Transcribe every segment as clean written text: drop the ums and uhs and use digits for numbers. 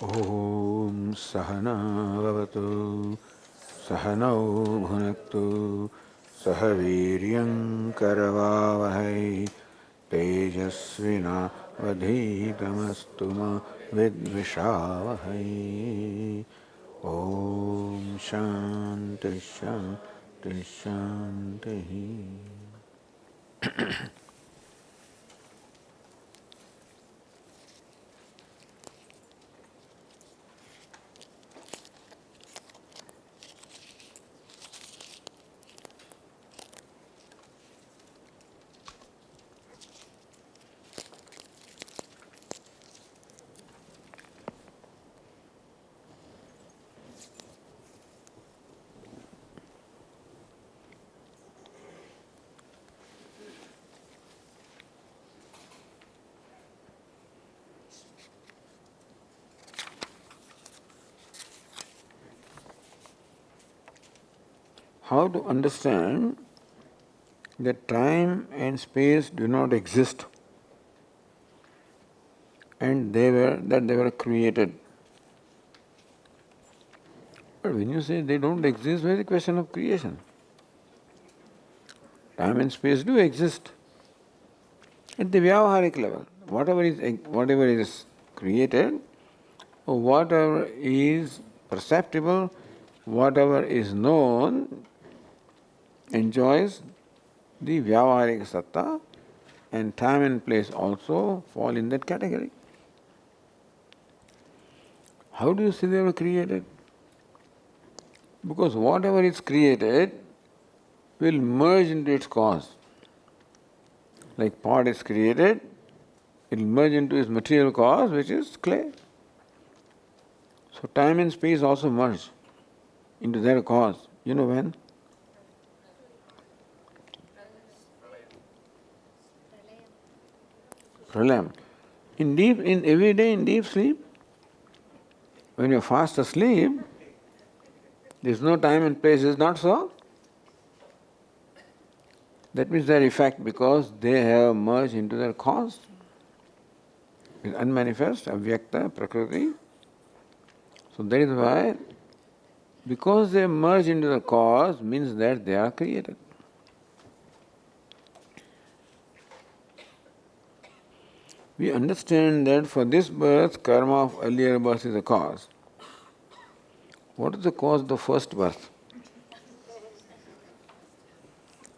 Om Sahana Vavatu Sahanau Bhunaktu Sahaviryam Karavavahai Tejasvina Vadhitamastu Ma Vidvishavahai. Om Shanti Shanti Shanti. How to understand that time and space do not exist and they were created. But when you say they don't exist, where is the question of creation? Time and space do exist at the vyavaharic level. Whatever is created, or whatever is perceptible, whatever is known, enjoys the vyavaharic satta, and time and place also fall in that category. How do you say they were created? Because whatever is created will merge into its cause. Like pot is created, it will merge into its material cause, which is clay. So time and space also merge into their cause. You know when? Pralayam. In every day in deep sleep, when you're fast asleep, there's no time and place, is not so? That means their effect because they have merged into their cause. It's unmanifest, avyakta, prakriti. So that is why, because they merge into the cause, means that they are created. We understand that for this birth, karma of earlier birth is the cause. What is the cause of the first birth?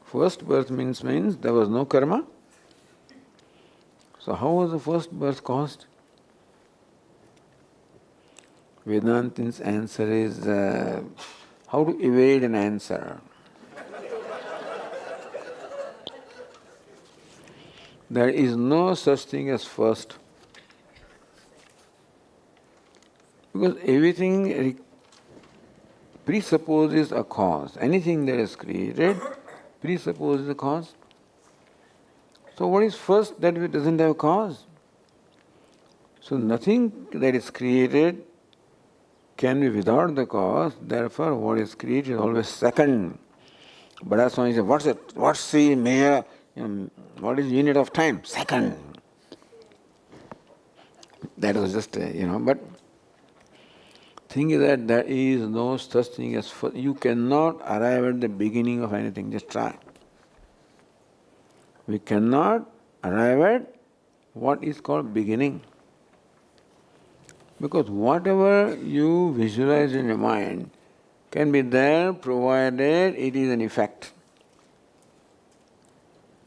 First birth means there was no karma. So how was the first birth caused? Vedantin's answer is how to evade an answer. There is no such thing as first. Because everything presupposes a cause. Anything that is created presupposes a cause. So what is first that doesn't have a cause? So nothing that is created can be without the cause, therefore what is created is always second. Bada Swami says, what's it? What's the measure? What is unit of time? Second. That was just, but thing is that there is no such thing as first. You cannot arrive at the beginning of anything, just try. We cannot arrive at what is called beginning. Because whatever you visualize in your mind can be there provided it is an effect.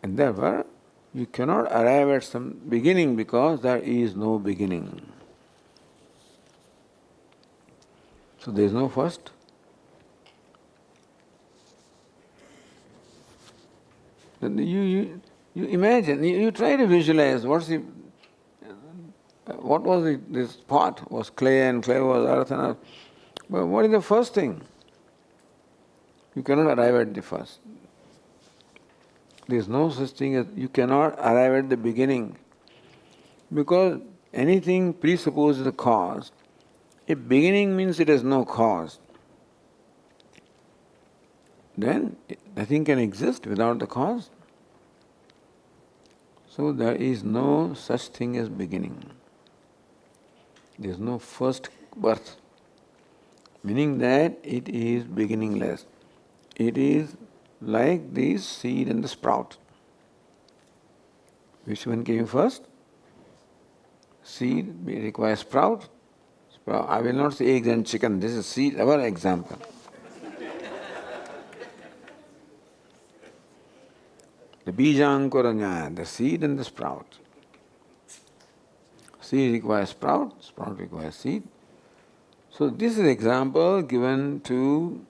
And therefore, you cannot arrive at some beginning because there is no beginning. So there is no first. You imagine, you try to visualize what was this pot was clay and clay was earth and earth. But what is the first thing? You cannot arrive at the first. There is no such thing as you cannot arrive at the beginning. Because anything presupposes a cause. A beginning means it has no cause. Then nothing can exist without the cause. So there is no such thing as beginning. There is no first birth, meaning that it is beginningless. It is like the seed and the sprout. Which one came first? Seed requires sprout. I will not say eggs and chicken, this is seed, our example. The bijankuranya, the seed and the sprout. Seed requires sprout, sprout requires seed. So this is an example given to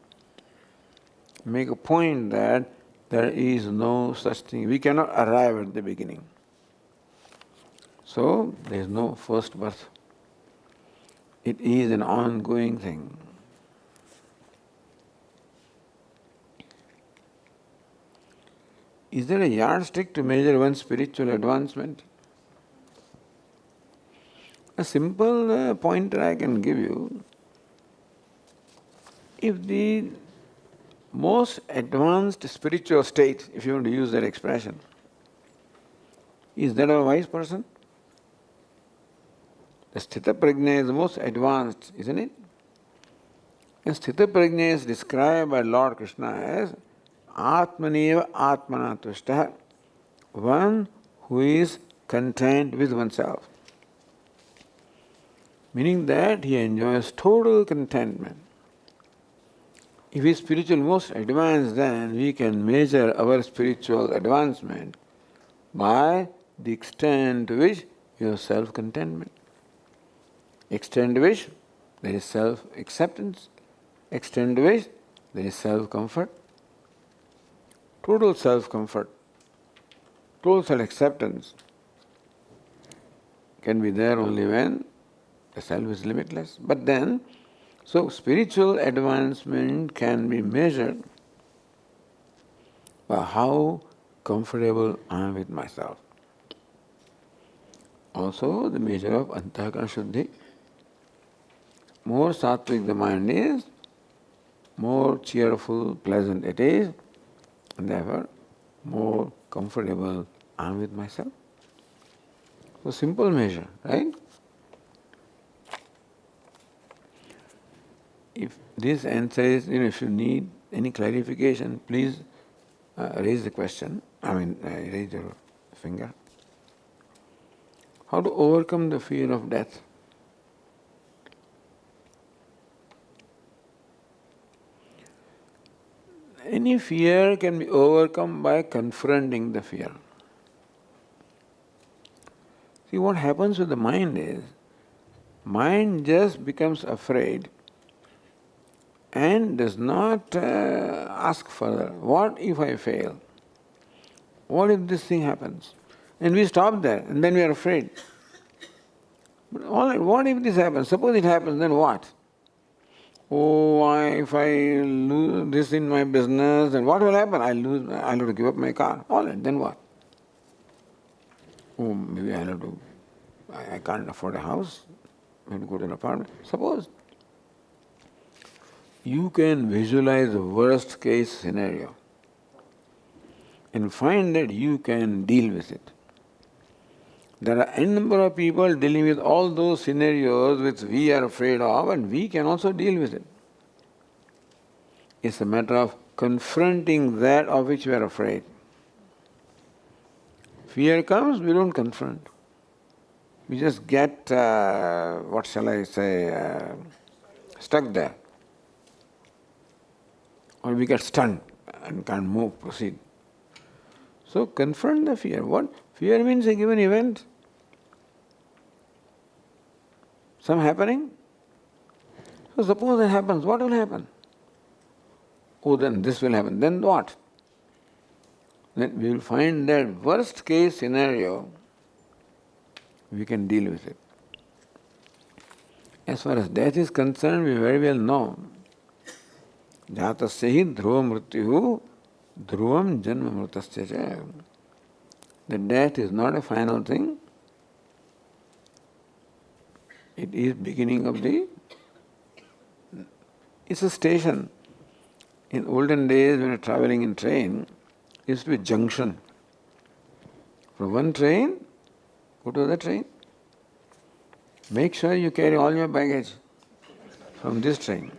make a point that there is no such thing. We cannot arrive at the beginning. So there is no first birth. It is an ongoing thing. Is there a yardstick to measure one's spiritual advancement? A simple pointer I can give you. If the most advanced spiritual state, if you want to use that expression, is that of a wise person? The Sthita Prajna is the most advanced, isn't it? And Sthita Prajna is described by Lord Krishna as Atmaneva Atmana Tushtaha, one who is content with oneself. Meaning that he enjoys total contentment. If he is spiritual most advanced, then we can measure our spiritual advancement by the extent to which we have self-contentment. Extent to which there is self-acceptance. Extent to which there is self-comfort. Total self-comfort, total self-acceptance can be there only when the self is limitless. But then, so spiritual advancement can be measured by how comfortable I am with myself. Also the measure of Antahkarana Shuddhi. More sattvic the mind is, more cheerful, pleasant it is, and therefore more comfortable I am with myself. So simple measure, right? If this answer is, if you need any clarification, please raise the question. Raise your finger. How to overcome the fear of death? Any fear can be overcome by confronting the fear. See, what happens with the mind is, mind just becomes afraid and does not ask further. What if I fail? What if this thing happens? And we stop there, and then we are afraid. But all right, what if this happens? Suppose it happens, then what? If I lose this in my business, then what will happen? I'll have to give up my car. All right, then what? Maybe I can't afford a house, I have to go to an apartment. Suppose you can visualize the worst case scenario and find that you can deal with it. There are a number of people dealing with all those scenarios which we are afraid of, and we can also deal with it. It's a matter of confronting that of which we are afraid. Fear comes, we don't confront. We just get, stuck there. Or we get stunned and can't move, proceed. So confront the fear. What? Fear means a given event. Some happening. So suppose that happens, what will happen? Then this will happen. Then what? Then we will find that worst case scenario, we can deal with it. As far as death is concerned, we very well know. Jatasya hi dhruva mrityuhu dhruvam janma mritasya cha. The death is not a final thing. It is beginning of it's a station. In olden days when we were travelling in train, it used to be a junction. From one train, go to the other train. Make sure you carry all your baggage from this train.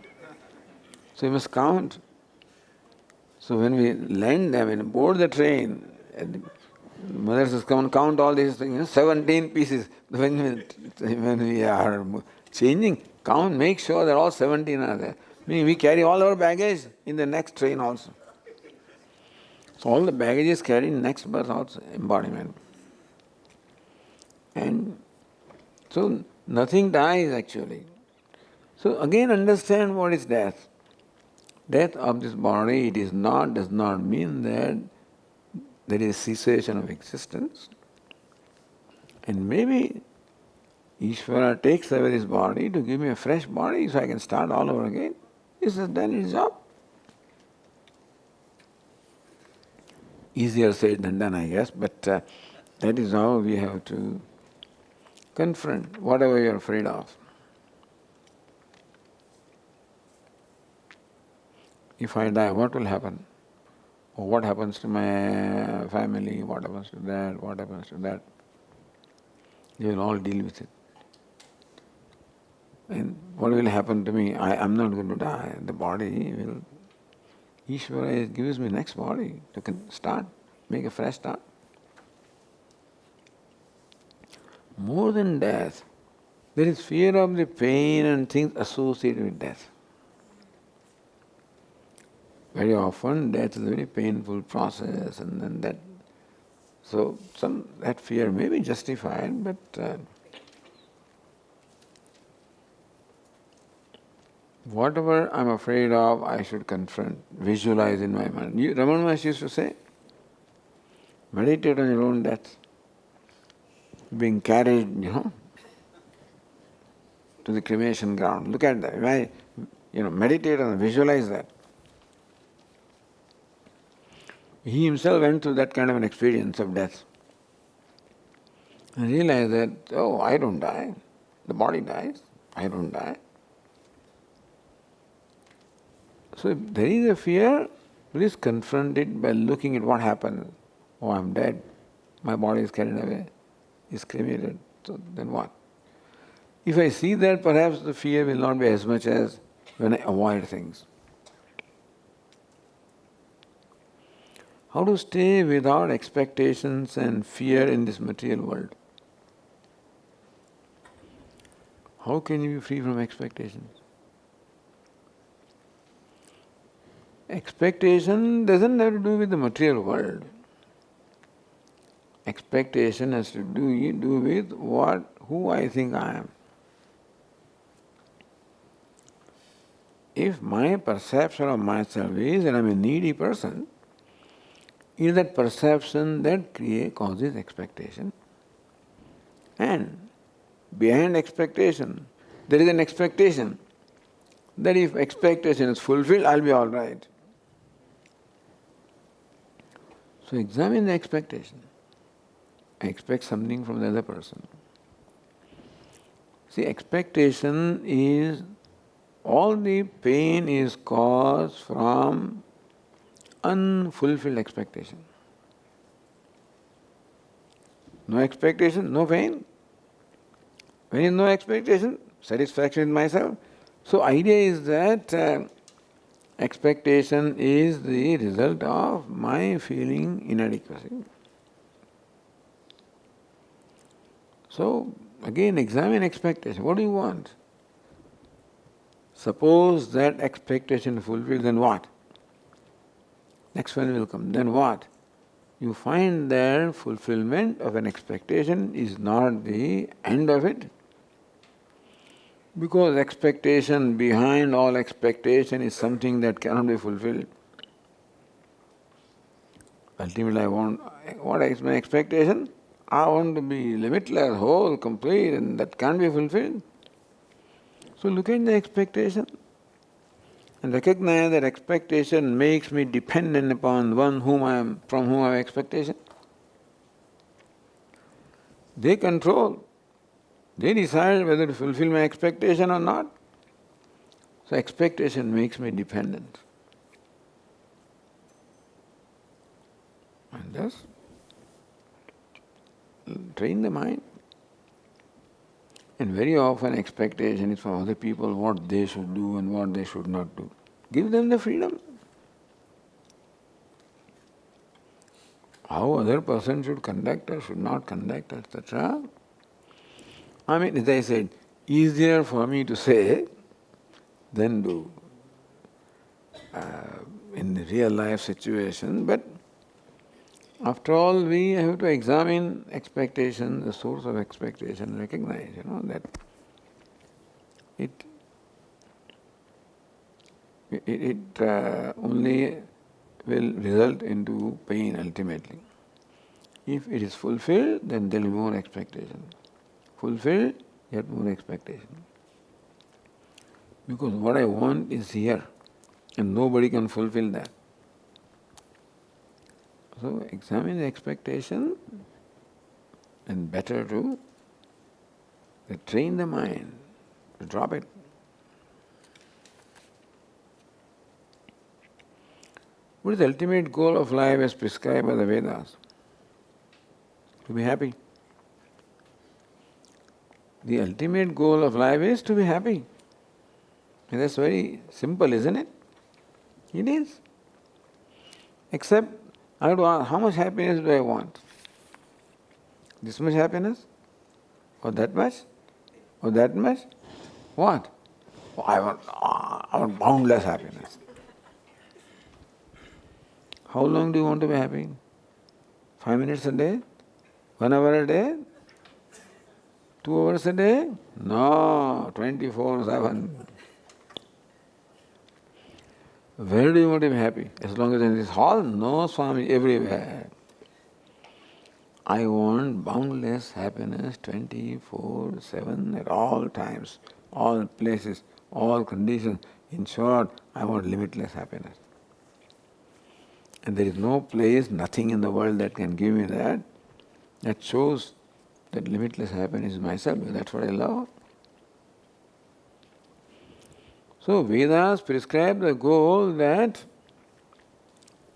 So you must count. So when we land them and board the train, and the mother says, come and count all these things, 17 pieces. When we are changing, count, make sure that all 17 are there. Meaning we carry all our baggage in the next train also. So all the baggage is carried in next birth also, embodiment. And so nothing dies actually. So again understand what is death. Death of this body, does not mean that there is cessation of existence. And maybe Ishvara takes away this body to give me a fresh body so I can start all over again. This has done its job. Easier said than done, I guess, but that is how we have to confront whatever you are afraid of. If I die, what will happen? Or what happens to my family? What happens to that? What happens to that? You will all deal with it. And what will happen to me? I am not going to die. The body will. Ishvara gives me next body to start, make a fresh start. More than death, there is fear of the pain and things associated with death. Very often death is a very painful process, and then that fear may be justified, but whatever I'm afraid of, I should confront, visualize in my mind. Ramana Maharshi used to say, meditate on your own death, being carried, to the cremation ground. Look at that. Meditate on it, visualize that. He himself went through that kind of an experience of death. And realized that, I don't die. The body dies. I don't die. So if there is a fear, please confront it by looking at what happens. I'm dead. My body is carried away. Is cremated. So then what? If I see that, perhaps the fear will not be as much as when I avoid things. How to stay without expectations and fear in this material world? How can you be free from expectations? Expectation doesn't have to do with the material world. Expectation has to do with who I think I am. If my perception of myself is that I'm a needy person, it is that perception that causes expectation. And behind expectation, there is an expectation that if expectation is fulfilled, I'll be all right. So examine the expectation. I expect something from the other person. See, expectation is, all the pain is caused from unfulfilled expectation. No expectation, no pain. When is no expectation? Satisfaction in myself. So idea is that expectation is the result of my feeling inadequacy. So again examine expectation. What do you want? Suppose that expectation is fulfilled, then what? Next one will come. Then what? You find that fulfillment of an expectation is not the end of it. Because expectation, behind all expectation, is something that cannot be fulfilled. Ultimately, what is my expectation? I want to be limitless, whole, complete, and that can't be fulfilled. So look at the expectation and recognize that expectation makes me dependent upon one from whom I have expectation. They control. They decide whether to fulfill my expectation or not. So expectation makes me dependent. And thus, train the mind. And very often expectation is from other people what they should do and what they should not do. Give them the freedom. How other person should conduct or should not conduct, etc. I mean, as I said, easier for me to say than do in the real life situation, but after all, we have to examine expectation, the source of expectation, recognize, that it only will result into pain ultimately. If it is fulfilled, then there will be more expectation. Fulfilled, yet more expectation. Because what I want is here, and nobody can fulfill that. So examine the expectation, and better to train the mind to drop it. What is the ultimate goal of life as prescribed by the Vedas? To be happy. The ultimate goal of life is to be happy. And that's very simple, isn't it? It is. Except, I have to ask, how much happiness do I want? This much happiness? Or that much? Or that much? What? Oh, I want boundless happiness. How long do you want to be happy? 5 minutes a day? 1 hour a day? 2 hours a day? No, 24/7. Where do you want to be happy? As long as in this hall? No, Swami, everywhere. I want boundless happiness 24/7 at all times, all places, all conditions. In short, I want limitless happiness. And there is no place, nothing in the world that can give me that. That shows that limitless happiness is myself. That's what I love. So Vedas prescribe the goal that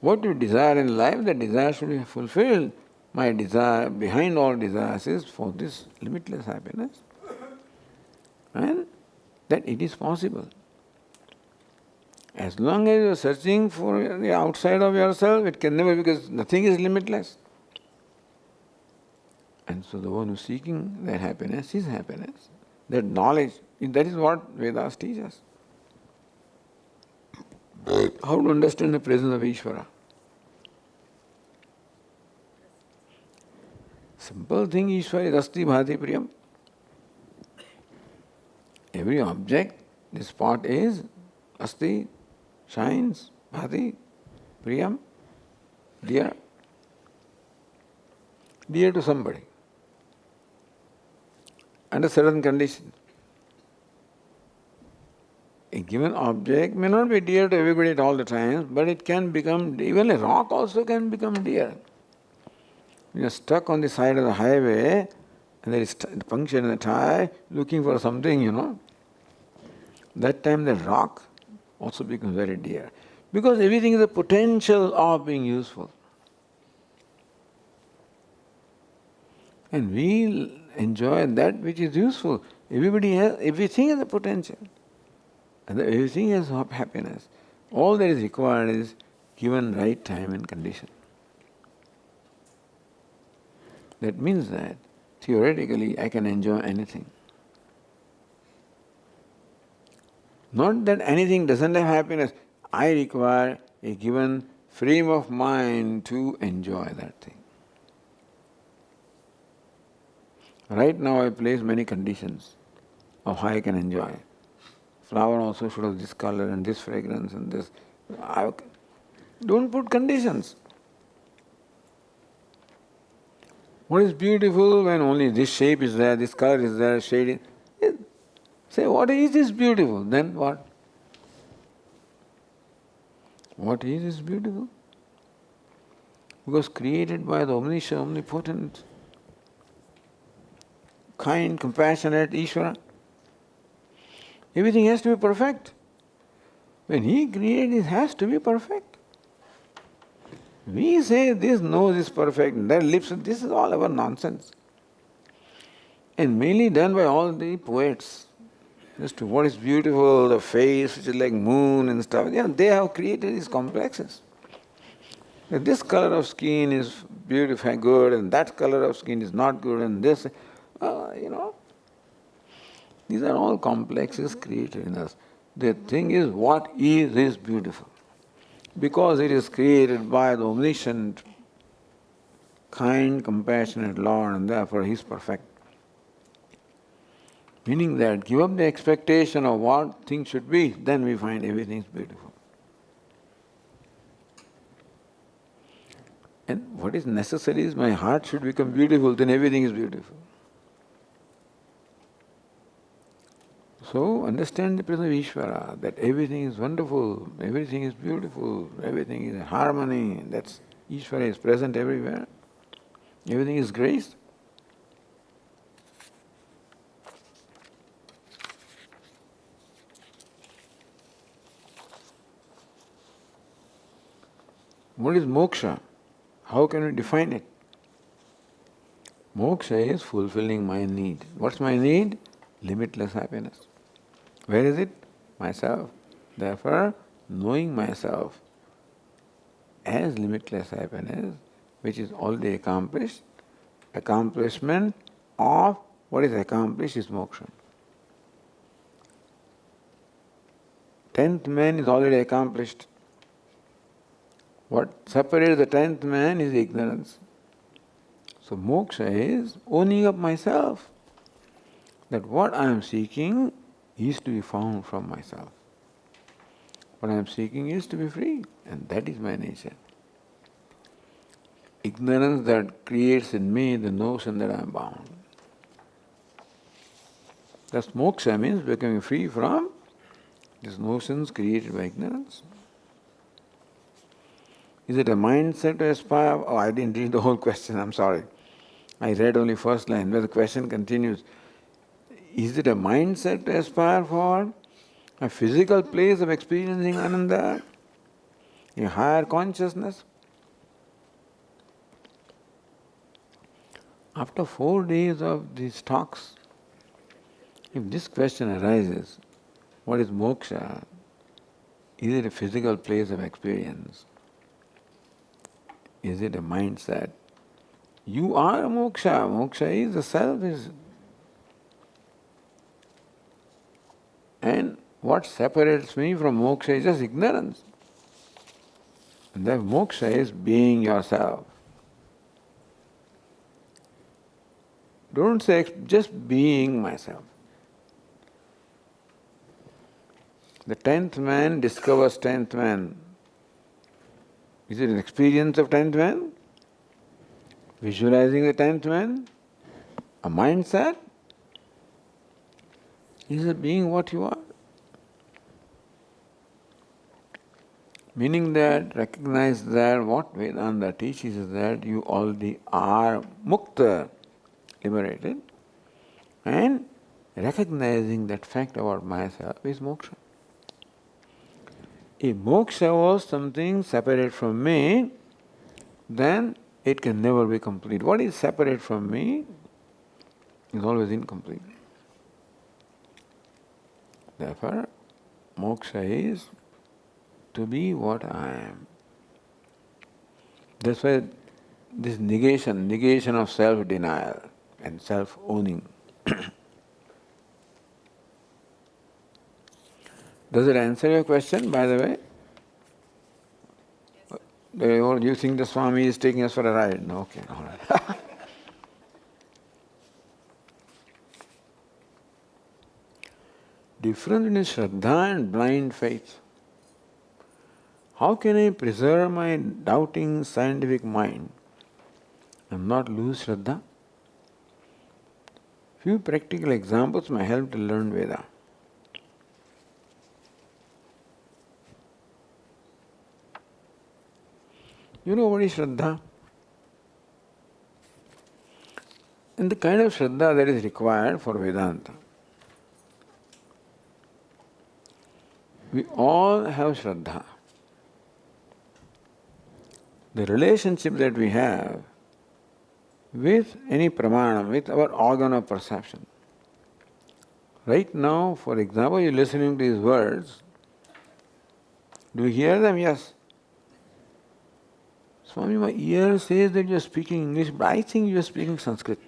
what you desire in life, that desire should be fulfilled. My desire, behind all desires, is for this limitless happiness. And that it is possible. As long as you are searching for the outside of yourself, it can never, because nothing is limitless. And so the one who is seeking that happiness is happiness. That knowledge, that is what Vedas teach us. How to understand the presence of Ishvara. Simple thing, Ishvara is Asti Bhati Priyam. Every object, this spot is Asti, shines, Bhati, Priyam, dear. Dear to somebody. Under certain conditions. A given object may not be dear to everybody at all the times, but it can become, even a rock also can become dear. You are stuck on the side of the highway and there is puncture in the tire, looking for something, that time the rock also becomes very dear. Because everything is a potential of being useful. And we enjoy that which is useful. Everything has a potential. And everything has happiness. All that is required is given right time and condition. That means that theoretically I can enjoy anything. Not that anything doesn't have happiness. I require a given frame of mind to enjoy that thing. Right now I place many conditions of how I can enjoy. Flower also should have this color and this fragrance and this. Don't put conditions. What is beautiful when only this shape is there, this color is there, shade is. Say, what is this beautiful? Then what? What is this beautiful? Because created by the omniscient, omnipotent, kind, compassionate Ishvara. Everything has to be perfect. When He created, it has to be perfect. We say this nose is perfect, that lips, this is all our nonsense. and mainly done by all the poets. As to what is beautiful, the face which is like moon and stuff, they have created these complexes. That this color of skin is beautiful, good, and that color of skin is not good, and this, these are all complexes created in us. The thing is, what is beautiful. Because it is created by the omniscient, kind, compassionate Lord, and therefore He is perfect. Meaning that give up the expectation of what things should be, then we find everything is beautiful. And what is necessary is my heart should become beautiful, then everything is beautiful. So understand the presence of Ishvara, that everything is wonderful, everything is beautiful, everything is in harmony, that's Ishvara is present everywhere. Everything is grace. What is moksha? How can we define it? Moksha is fulfilling my need. What's my need? Limitless happiness. Where is it? Myself. Therefore, knowing myself as limitless happiness, which is already accomplished, accomplishment of what is accomplished is moksha. 10th man is already accomplished. What separates the 10th man is ignorance. So moksha is owning up myself, that what I am seeking is to be found from myself. What I am seeking is to be free, and that is my nature. Ignorance that creates in me the notion that I am bound. Thus moksha means becoming free from these notions created by ignorance. Is it a mindset to aspire? Oh, I didn't read the whole question, I'm sorry. I read only first line, where the question continues. Is it a mindset to aspire for? A physical place of experiencing Ananda? A higher consciousness? After 4 days of these talks, if this question arises, what is moksha? Is it a physical place of experience? Is it a mindset? You are a moksha. Moksha is the self. And what separates me from moksha is just ignorance. And that moksha is being yourself. Don't say just being myself. The 10th man discovers 10th man. Is it an experience of 10th man? Visualizing the 10th man? A mindset? Is it being what you are? Meaning that, recognize that what Vedanta teaches is that you already are mukta, liberated, and recognizing that fact about myself is moksha. If moksha was something separate from me, then it can never be complete. What is separate from me is always incomplete. Therefore, moksha is to be what I am. That's why this negation of self-denial and self-owning. Does it answer your question, by the way? Or do you think the Swami is taking us for a ride? No, okay, all right. Difference between Shraddha and blind faith. How can I preserve my doubting scientific mind and not lose Shraddha? Few practical examples may help to learn Veda. You know what is Shraddha? And the kind of Shraddha that is required for Vedanta. We all have Shraddha. The relationship that we have with any pramana, with our organ of perception. Right now, for example, you're listening to these words. Do you hear them? Yes. Swami, my ear says that you're speaking English, but I think you're speaking Sanskrit.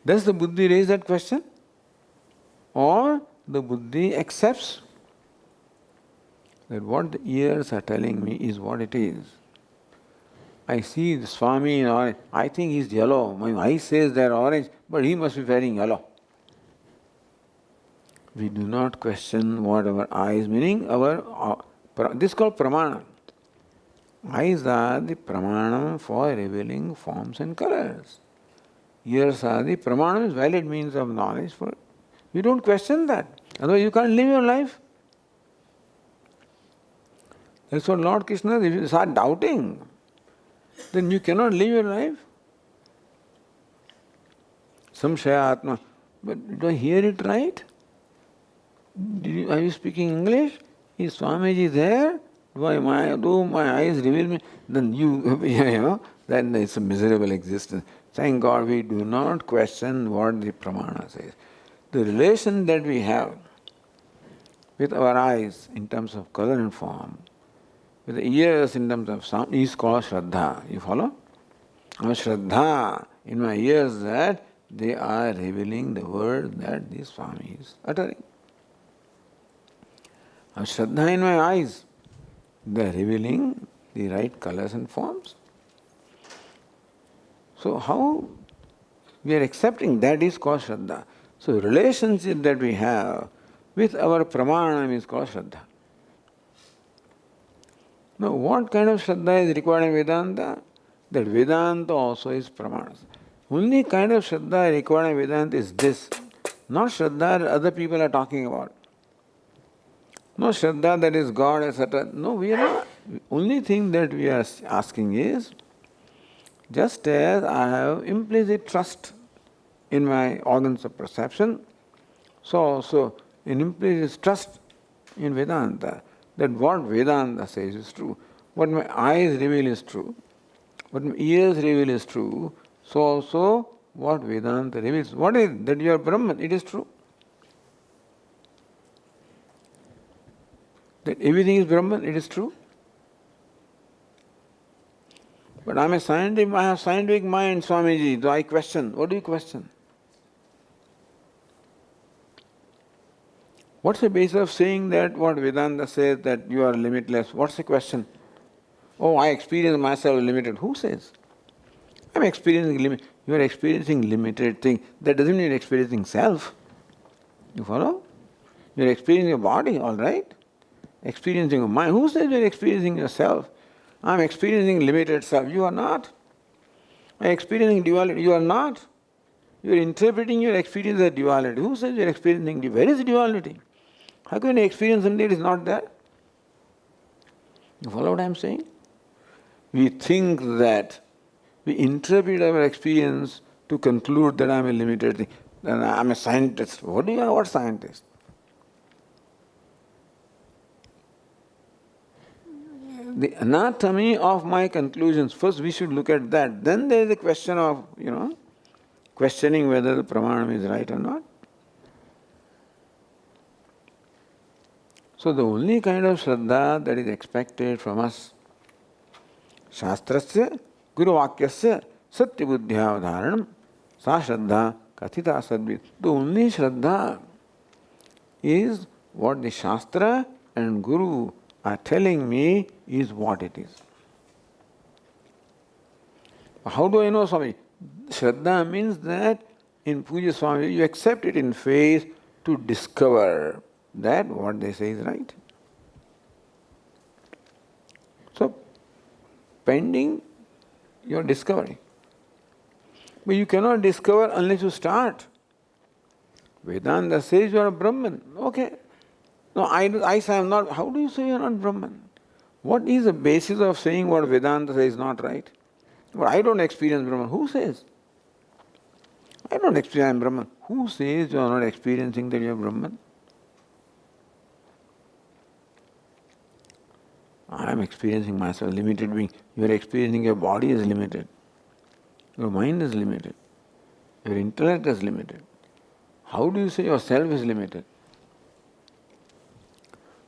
Does the buddhi raise that question? Or the buddhi accepts that what the ears are telling me is what it is. I see the Swami in orange. I think he's yellow. My eye says they're orange, but he must be wearing yellow. We do not question what our eyes, meaning this is called pramana. Eyes are the pramanam for revealing forms and colors. Ears are the pramanam, is valid means of knowledge for. You don't question that. Otherwise you can't live your life. That's what Lord Krishna, if you start doubting, then you cannot live your life. Samshaya Atma. But do I hear it right? Are you speaking English? Is Swamiji there? Do my eyes reveal me? Then then it's a miserable existence. Thank God we do not question what the pramana says. The relation that we have with our eyes in terms of color and form, with the ears in terms of sound, is called Shraddha. You follow? Shraddha in my ears that they are revealing the word that the Swami is uttering. Shraddha in my eyes, they are revealing the right colors and forms. So how we are accepting that is called Shraddha. So relationship that we have with our pramanam is called Shraddha. Now what kind of Shraddha is required in Vedanta? That Vedanta also is pramana. Only kind of Shraddha required in Vedanta is this. Not Shraddha that other people are talking about. No Shraddha that is God, etc. No, we are not. Only thing that we are asking is, just as I have implicit trust in my organs of perception, so also an implicit trust in Vedanta, that what Vedanta says is true. What my eyes reveal is true. What my ears reveal is true. So also what Vedanta reveals. What is that you are Brahman? It is true. That everything is Brahman, it is true. But I am a scientific, I have scientific mind, Swamiji. Do I question? What do you question? What's the basis of saying that what Vedanta says that you are limitless? What's the question? Oh, I experience myself limited. Who says? I'm experiencing limit. You are experiencing limited thing. That doesn't mean you're experiencing self. You follow? You're experiencing your body, all right? Experiencing your mind. Who says you're experiencing yourself? I'm experiencing limited self. You are not. I'm experiencing duality. You are not. You're interpreting your experience as duality. Who says you're experiencing duality? Where is duality? How can you experience something that is not there? You follow what I'm saying? We think that we interpret our experience to conclude that I'm a limited thing. Then I'm a scientist. What scientist? The anatomy of my conclusions, first we should look at that. Then there is a question of, questioning whether the pramanam is right or not. So the only kind of Shraddha that is expected from us, Shastrasya, Guru Vakyasya, Satya Buddhya Udharanam, Sa Shraddha Kathita Sadvid. The only Shraddha is what the Shastra and Guru are telling me is what it is. How do I know, Swami? Shraddha means that in Puja Swami you accept it in faith to discover that what they say is right. So, pending your discovery. But you cannot discover unless you start. Vedanta says you are a Brahman. Okay. No, I say I am not. How do you say you are not Brahman? What is the basis of saying what Vedanta says is not right? But I don't experience Brahman. Who says? I don't experience I am Brahman. Who says you are not experiencing that you are Brahman? I am experiencing myself limited being. You are experiencing your body is limited. Your mind is limited. Your intellect is limited. How do you say yourself is limited?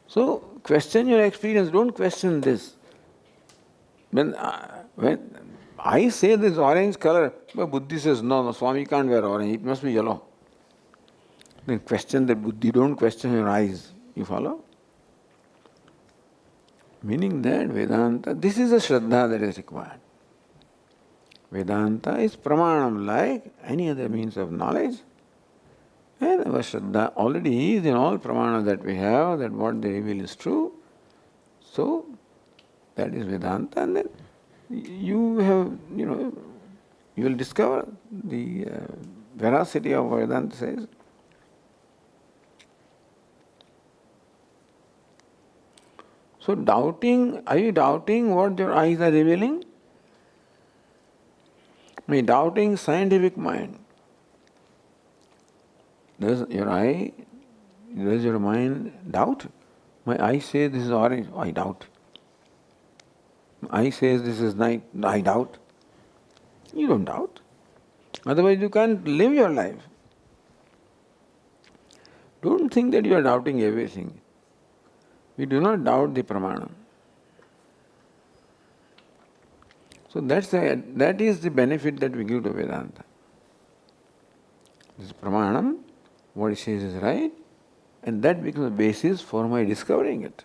So, question your experience, don't question this. When I say this orange color, but Buddhi says, no, Swami can't wear orange, it must be yellow. Then question the Buddhi, don't question your eyes. You follow? Meaning that Vedanta, this is a Shraddha that is required. Vedanta is pramanam like any other means of knowledge. And our Shraddha already is in all pramana that we have, that what they reveal is true. So, that is Vedanta, and then you have, you will discover the veracity of what Vedanta says. So, are you doubting what your eyes are revealing? Doubting scientific mind. Does your mind doubt? My eye says this is orange, I doubt. My eye says this is night, I doubt. You don't doubt. Otherwise you can't live your life. Don't think that you are doubting everything. We do not doubt the pramana. So that is the benefit that we give to Vedanta. This pramanam, what it says is right, and that becomes the basis for my discovering it.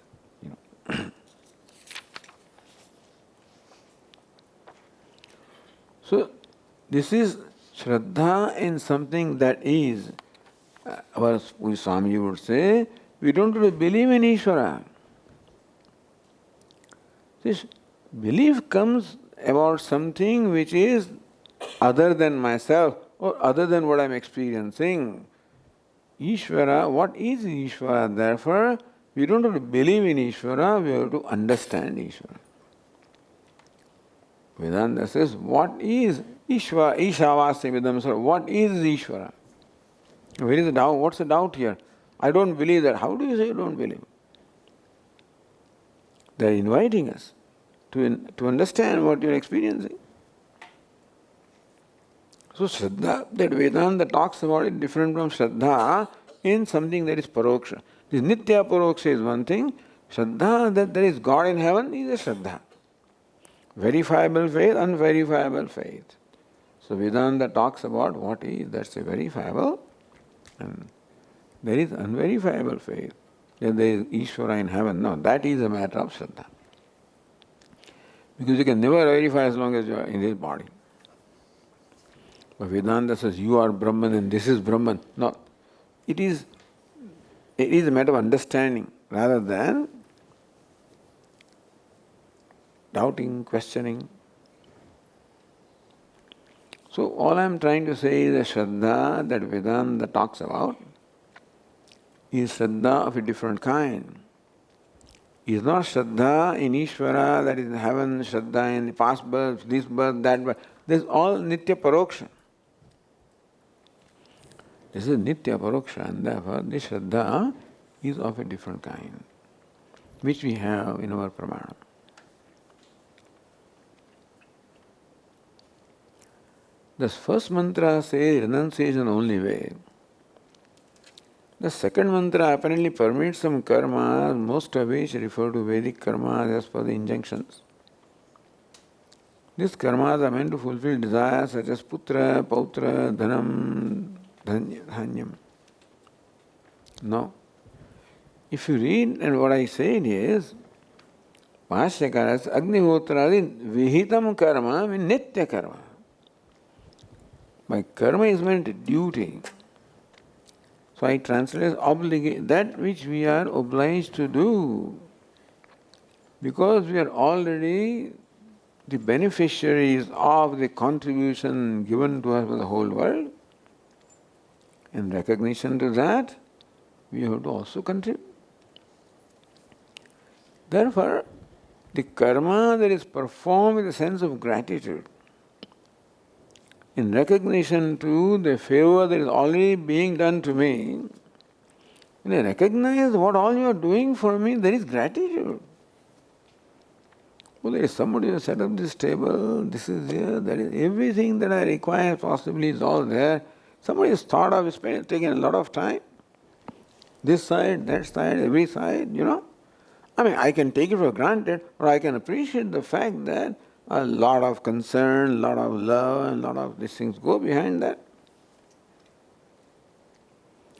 So this is Shraddha in something that is, our Swami would say, we don't really believe in Ishvara. This belief comes about something which is other than myself or other than what I am experiencing. Ishvara, what is Ishvara? Therefore, we don't have to believe in Ishvara, we have to understand Ishvara. Vedanta says, what is Ishvara? Ishavasya Vidam. What is Ishvara? Where is the doubt? What's the doubt here? I don't believe that. How do you say you don't believe? They are inviting us to understand what you are experiencing. So Shraddha, that Vedanta talks about it different from Shraddha in something that is Paroksha. This Nitya Paroksha is one thing. Shraddha, that there is God in heaven, is a Shraddha. Verifiable faith, unverifiable faith. So Vedanta talks about what is, that's a verifiable, and there is unverifiable faith. That there is Ishvara in heaven. No, that is a matter of Shraddha. Because you can never verify as long as you are in this body. But Vedanta says you are Brahman and this is Brahman. No, it is a matter of understanding rather than doubting, questioning. So all I am trying to say is the Shraddha that Vedanta talks about is Shraddha of a different kind. Is not Shraddha in Ishvara, that is in heaven, Shraddha in the past birth, this birth, that birth. This is all Nitya Paroksha. This is Nitya Paroksha, and therefore this Shraddha is of a different kind, which we have in our Pramana. The first mantra says renunciation only way. The second mantra apparently permits some karma, most of which refer to Vedic karma as per the injunctions. These karmas are meant to fulfill desires such as putra, pautra, dhanam, dhanyam. Now, if you read, and what I said is, Bhashyakara says, Agnihotradi vihitam karma means nitya karma. My karma is meant duty. So I translate that which we are obliged to do, because we are already the beneficiaries of the contribution given to us by the whole world. In recognition to that, we have to also contribute. Therefore, the karma that is performed with a sense of gratitude, in recognition to the favor that is already being done to me, when I recognize what all you are doing for me, there is gratitude. Well, there is somebody who has set up this table, this is here, that is, everything that I require possibly is all there. Somebody has thought of, it's taken a lot of time. This side, that side, every side, I mean, I can take it for granted, or I can appreciate the fact that a lot of concern, a lot of love, and a lot of these things go behind that.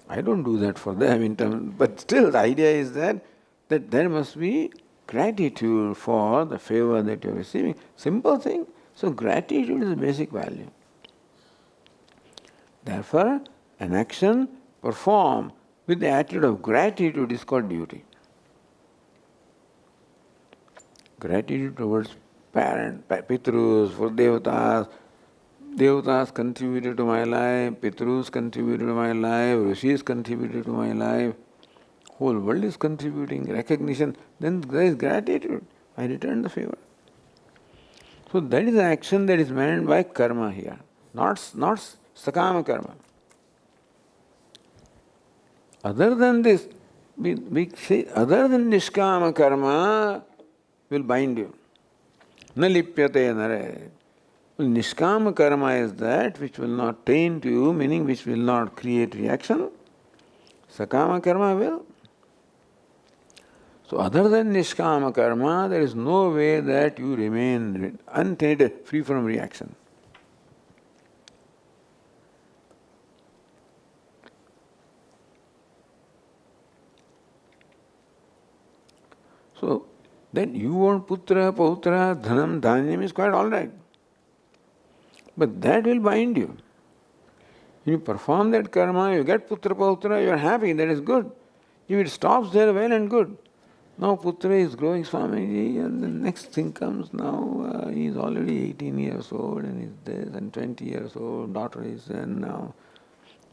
I don't do that for them in terms, but still the idea is that there must be gratitude for the favor that you're receiving. Simple thing. So gratitude is a basic value. Therefore, an action performed with the attitude of gratitude is called duty. Gratitude towards parents, pitrus, for devatas. Devatas contributed to my life, pitrus contributed to my life, rishis contributed to my life. Whole world is contributing, recognition. Then there is gratitude. I return the favor. So that is the action that is meant by karma here, not sakama karma. Other than this, we say, other than nishkama karma will bind you. Na lipyate nare. Nishkama karma is that which will not taint you, meaning which will not create reaction. Sakama karma will. So other than nishkama karma, there is no way that you remain untainted, free from reaction. So then you want putra, pautra, dhanam, dhanyam is quite all right. But that will bind you. When you perform that karma, you get putra, pautra, you are happy, that is good. If it stops there, well and good. Now putra is growing, Swamiji, and the next thing comes now, he is already 18 years old and is this, and 20 years old, daughter is there now.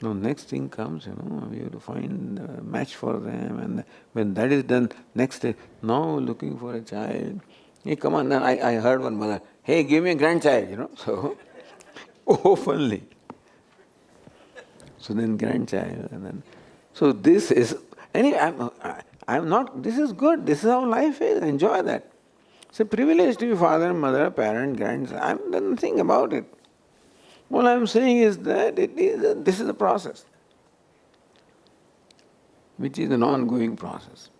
Now next thing comes, we have to find a match for them, and when that is done, next day, now looking for a child. Hey, come on, I heard one mother, hey, give me a grandchild, so openly. So then grandchild, and then, so this is, anyway, I'm not, this is good, this is how life is, enjoy that. It's a privilege to be father, mother, parent, grandson, I'm nothing about it. All I'm saying is that this is a process, which is an ongoing process.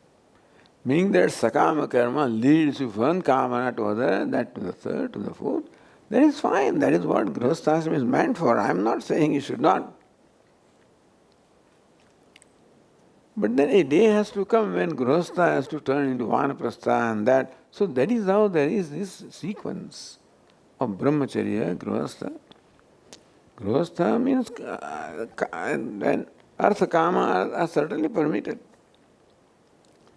Meaning that sakama karma leads you from one kamana to other, that to the third, to the fourth. That is fine, that is what grihasthashrama is meant for. I'm not saying you should not. But then a day has to come when grihastha has to turn into vanaprastha and that. So that is how there is this sequence of brahmacharya, grihastha. Grihastha means, and artha kama are certainly permitted.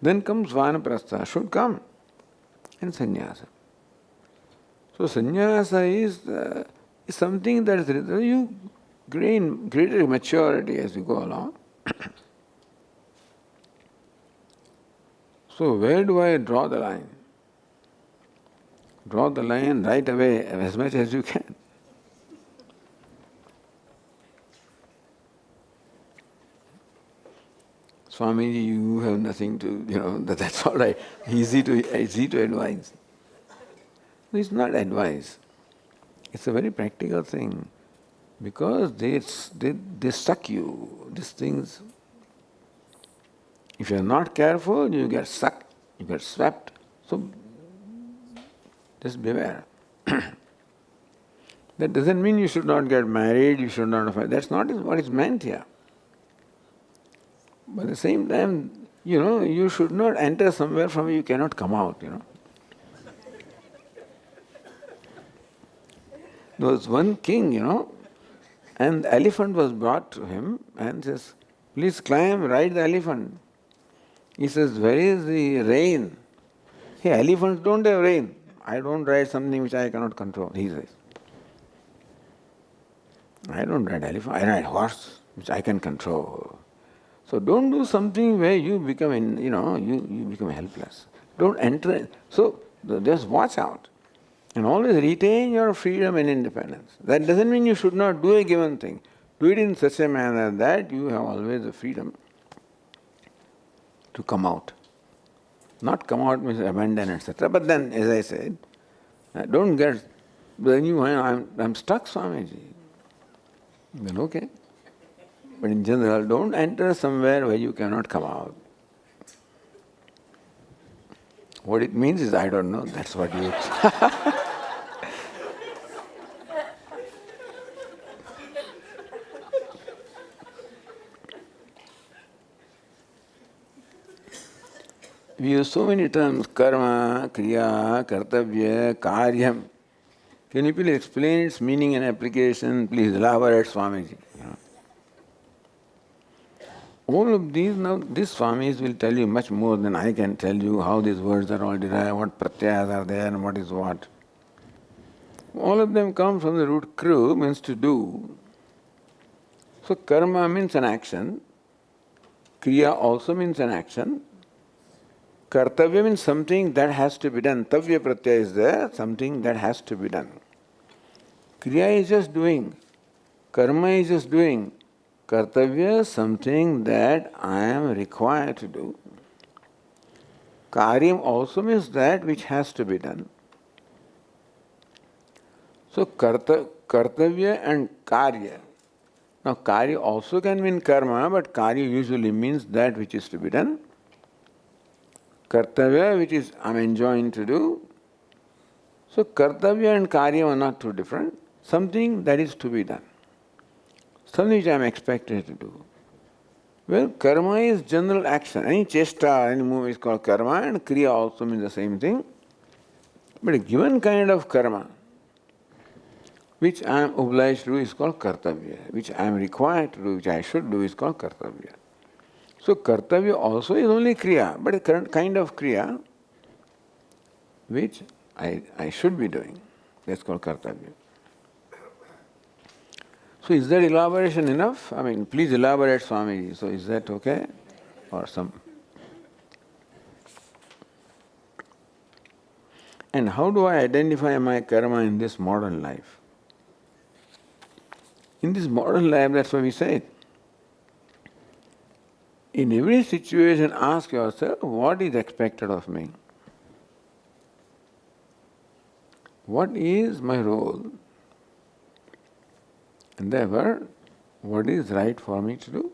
Then comes vanaprastha, should come, and sannyasa. So sannyasa is something that is, you gain greater maturity as you go along. So where do I draw the line? Draw the line right away as much as you can. Swamiji, you have nothing to, that's all right. Easy to advise. It's not advice. It's a very practical thing. Because they suck you, these things. If you are not careful, you get sucked, you get swept. So just beware. That doesn't mean you should not get married, you should not have. That's not what is meant here. But at the same time, you should not enter somewhere from where you cannot come out, There was one king, and the elephant was brought to him and says, please climb, ride the elephant. He says, where is the rain? Hey, elephants don't have rain. I don't ride something which I cannot control, he says. I don't ride elephant, I ride horse, which I can control. So don't do something where you become, you become helpless. Don't enter. So just watch out. And always retain your freedom and independence. That doesn't mean you should not do a given thing. Do it in such a manner that you have always the freedom to come out. Not come out means abandon, etc. But then, as I said, don't get, then you, I'm stuck, Swamiji. Then okay. But in general, don't enter somewhere where you cannot come out. What it means is, I don't know, that's what you... We use so many terms, karma, kriya, kartavya, karyam. Can you please explain its meaning and application? Please elaborate, Swamiji. All of these now, these Swamis will tell you much more than I can tell you how these words are all derived, what pratyayas are there and what is what. All of them come from the root kru, means to do. So karma means an action, kriya also means an action, kartavya means something that has to be done. Tavya pratyaya is there, something that has to be done. Kriya is just doing, karma is just doing. Kartavya is something that I am required to do. Karyam also means that which has to be done. So kartavya and karya. Now karya also can mean karma, but karya usually means that which is to be done. Kartavya, which is I am enjoined to do. So kartavya and karya are not too different. Something that is to be done. Something which I am expected to do. Well, karma is general action. Any chesta, any move is called karma, and kriya also means the same thing. But a given kind of karma, which I am obliged to do, is called kartavya. Which I am required to do, which I should do, is called kartavya. So kartavya also is only kriya, but a kind of kriya which I should be doing. That's called kartavya. So is that elaboration enough? I mean, please elaborate, Swamiji. So is that okay? Or some... And how do I identify my karma in this modern life? In this modern life, that's why we say it. In every situation, ask yourself, what is expected of me? What is my role? And therefore, what is right for me to do?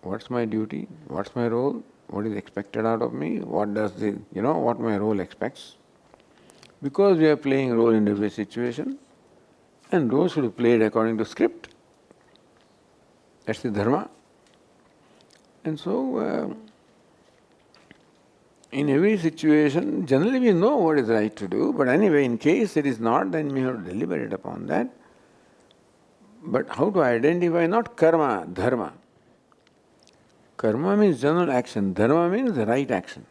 What's my duty? What's my role? What is expected out of me? What does what my role expects? Because we are playing a role in every situation, and role should be played according to script. That's the dharma. And so, in every situation, generally we know what is right to do, but anyway, in case it is not, then we have to deliberate upon that. But how to identify not karma, dharma. Karma means general action, dharma means the right action.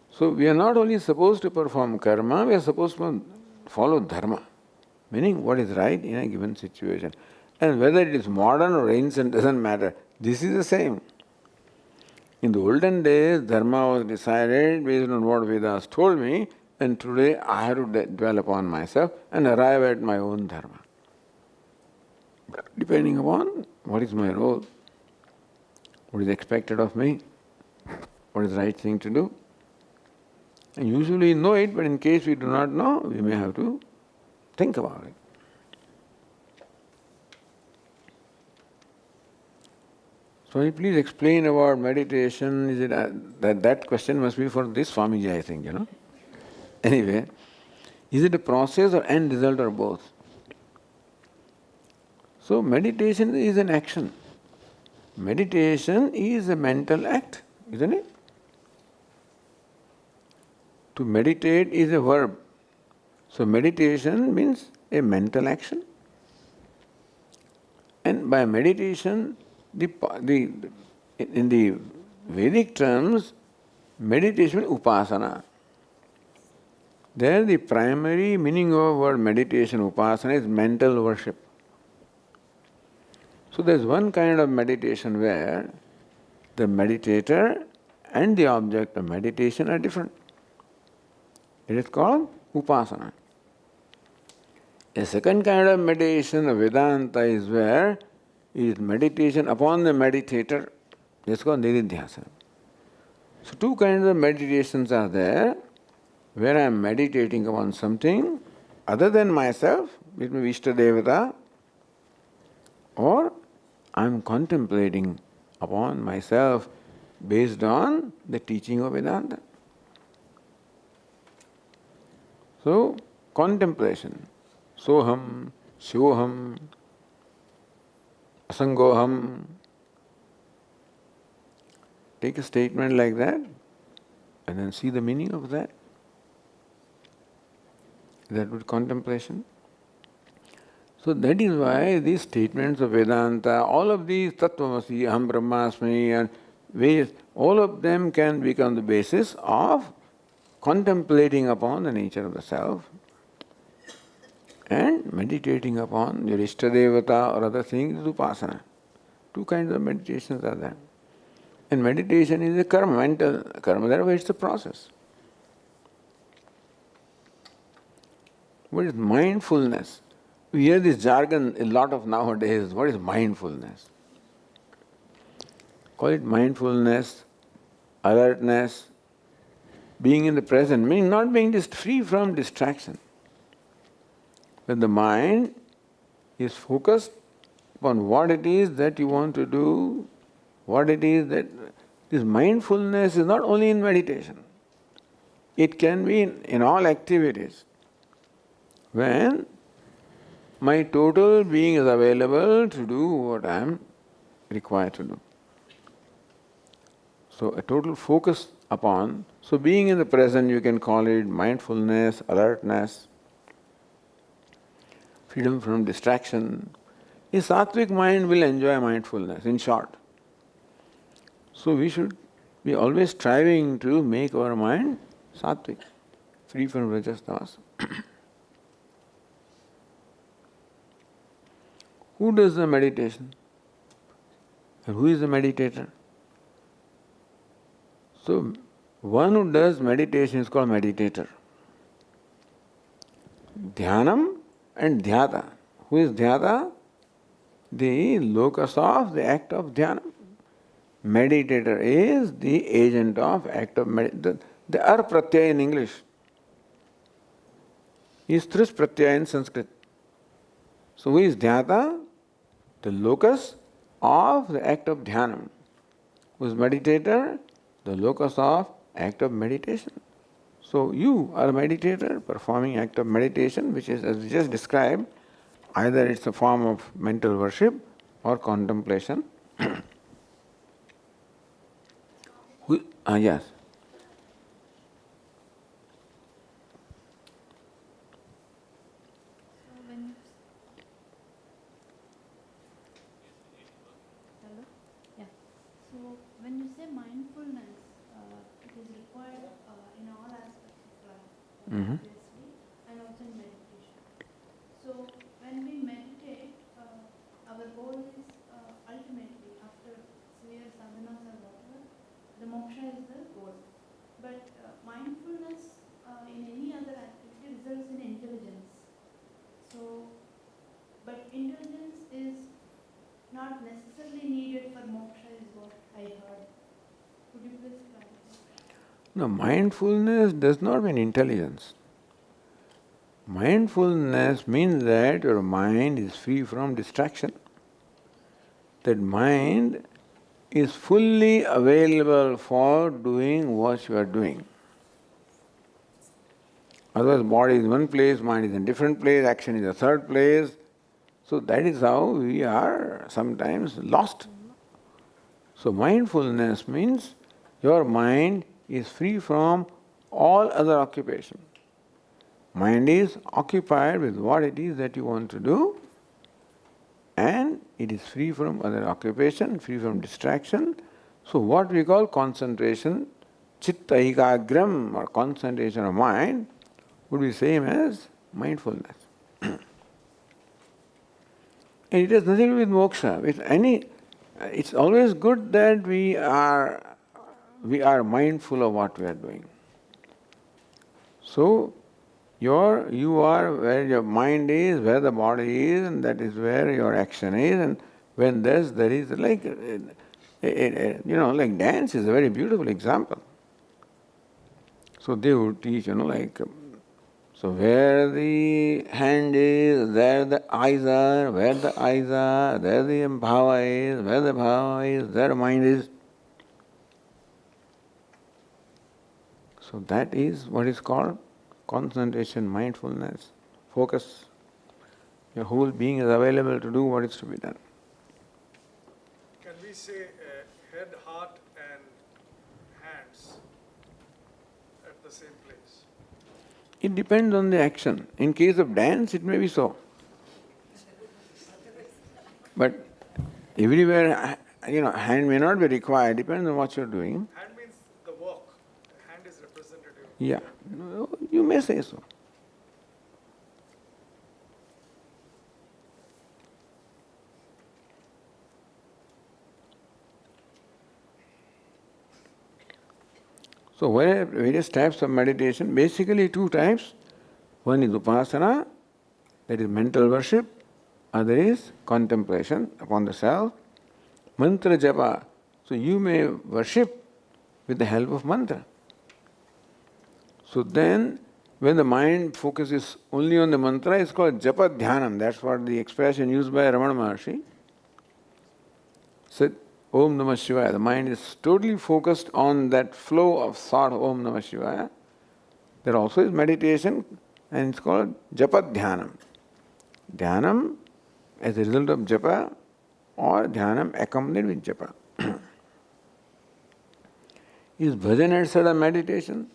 So we are not only supposed to perform karma, we are supposed to follow dharma, meaning what is right in a given situation. And whether it is modern or ancient doesn't matter. This is the same. In the olden days, dharma was decided based on what Vedas told me, and today I have to dwell upon myself and arrive at my own dharma. Depending upon what is my role, what is expected of me, what is the right thing to do. And usually we know it, but in case we do not know, we may have to think about it. So please explain about meditation. Is it that question must be for this Swamiji, I think, Anyway, is it a process or end result or both? So meditation is an action. Meditation is a mental act, isn't it? To meditate is a verb. So meditation means a mental action. And by meditation, in the Vedic terms, meditation is upasana. There the primary meaning of the word meditation, upasana, is mental worship. So there is one kind of meditation where the meditator and the object of meditation are different. It is called upasana. A second kind of meditation of Vedanta is where it is meditation upon the meditator. This is called nididhyasana. So two kinds of meditations are there, where I am meditating upon something other than myself, it may be Ishtadevata, or I am contemplating upon myself based on the teaching of Vedanta. So, contemplation, soham, shoham, asangoham. Take a statement like that and then see the meaning of that. That would contemplation. So that is why these statements of Vedanta, all of these Tattvamasi, Aham Brahmasmi and various, all of them can become the basis of contemplating upon the nature of the self and meditating upon your Ishtadevata or other things is upasana. Two kinds of meditations are there. And meditation is a karma, mental karma, that way it's a process. What is mindfulness? We hear this jargon a lot of nowadays. What is mindfulness? Call it mindfulness, alertness, being in the present, meaning not being just free from distraction. When the mind is focused upon what it is that you want to do, what it is that this mindfulness is not only in meditation, it can be in all activities. When my total being is available to do what I am required to do. So a total focus upon, so being in the present you can call it mindfulness, alertness, freedom from distraction. A sattvic mind will enjoy mindfulness, in short. So we should be always striving to make our mind sattvic, free from rajas, tamas. Who does the meditation? And who is the meditator? So, one who does meditation is called meditator. Dhyanam and dhyata. Who is dhyata? The locus of the act of dhyana. Meditator is the agent of act of meditation. The ar pratyaya in English is tris pratyaya in Sanskrit. So who is dhyata? The locus of the act of dhyanam. Who is meditator? The locus of act of meditation. So you are a meditator performing act of meditation, which is, as we just described, either it's a form of mental worship or contemplation. Yes. When you say mindfulness, it is required in all aspects of life, obviously, and also in meditation. So when we meditate, our goal is ultimately, after severe sadhanas or whatever, the moksha is the goal. But mindfulness in any other activity results in intelligence. So, but intelligence is not necessarily needed for moksha is what I heard. Could you please clarify? No, mindfulness does not mean intelligence. Mindfulness means that your mind is free from distraction. That mind is fully available for doing what you are doing. Otherwise, body is in one place, mind is in a different place, action is a third place. So that is how we are sometimes lost. So mindfulness means your mind is free from all other occupation. Mind is occupied with what it is that you want to do, and it is free from other occupation, free from distraction. So what we call concentration, chitta ekagram, or concentration of mind, would be same as mindfulness. And it has nothing to do with moksha. It's always good that we are mindful of what we are doing. So you are where your mind is, where the body is, and that is where your action is. And when there is like, like dance is a very beautiful example. So they would teach, like, so where the hand is, there the eyes are, where the eyes are, there the bhava is, where the bhava is, there the mind is. So that is what is called concentration, mindfulness, focus. Your whole being is available to do what is to be done. Can we say head, heart, and hands at the same place? It depends on the action. In case of dance, it may be so. But everywhere, hand may not be required, depends on what you're doing. Hand means the work. Hand is representative. Yeah, you may say so. So various types of meditation, basically two types. One is upasana, that is mental worship. Other is contemplation upon the self. Mantra japa. So you may worship with the help of mantra. So then, when the mind focuses only on the mantra, it's called japa dhyanam. That's what the expression used by Ramana Maharshi. Said, Om Namah Shivaya. The mind is totally focused on that flow of thought, Om Namah Shivaya. There also is meditation, and it's called japa dhyanam. Dhyanam as a result of japa, or dhyanam accompanied with japa. Is bhajan etc. meditation?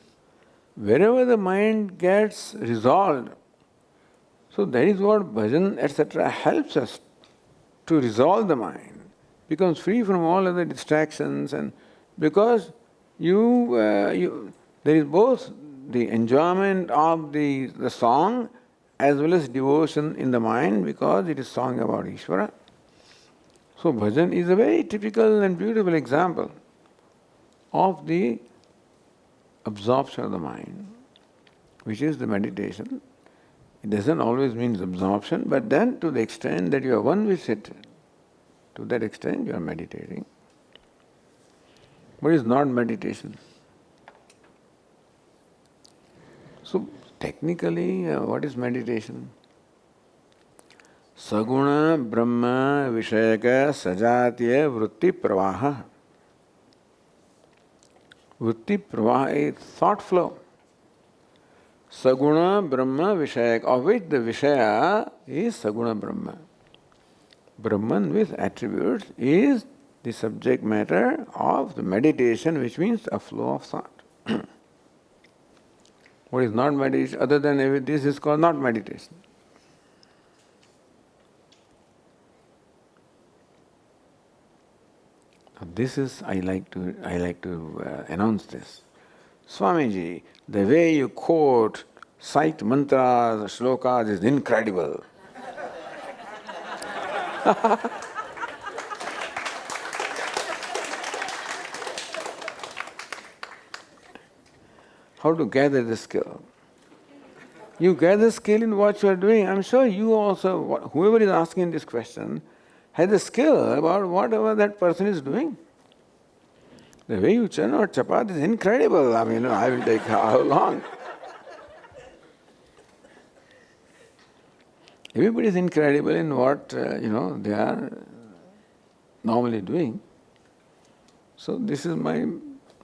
Wherever the mind gets resolved, so that is what bhajan etc. helps us to resolve the mind, becomes free from all other distractions, and because there is both the enjoyment of the song as well as devotion in the mind, because it is song about Ishvara. So bhajan is a very typical and beautiful example of the absorption of the mind, which is the meditation. It doesn't always mean absorption, but then to the extent that you are one with it, to that extent you are meditating. What is not meditation? So technically, what is meditation? Saguna Brahma Vishayaka Sajatiya Vritti Pravaha. Vritti Pravaha is thought flow. Saguna Brahma Vishayak, of which the Vishaya is Saguna Brahma. Brahman with attributes is the subject matter of the meditation, which means a flow of thought. What is not meditation? Other than this is called not meditation. This is, I like to announce this. Swamiji, the way you quote, cite mantras, shlokas is incredible. How to gather the skill? You gather skill in what you are doing. I'm sure you also, whoever is asking this question, has a skill about whatever that person is doing. The way you churn out chapati is incredible. I mean, I will take how long? Everybody is incredible in what they are normally doing. So this is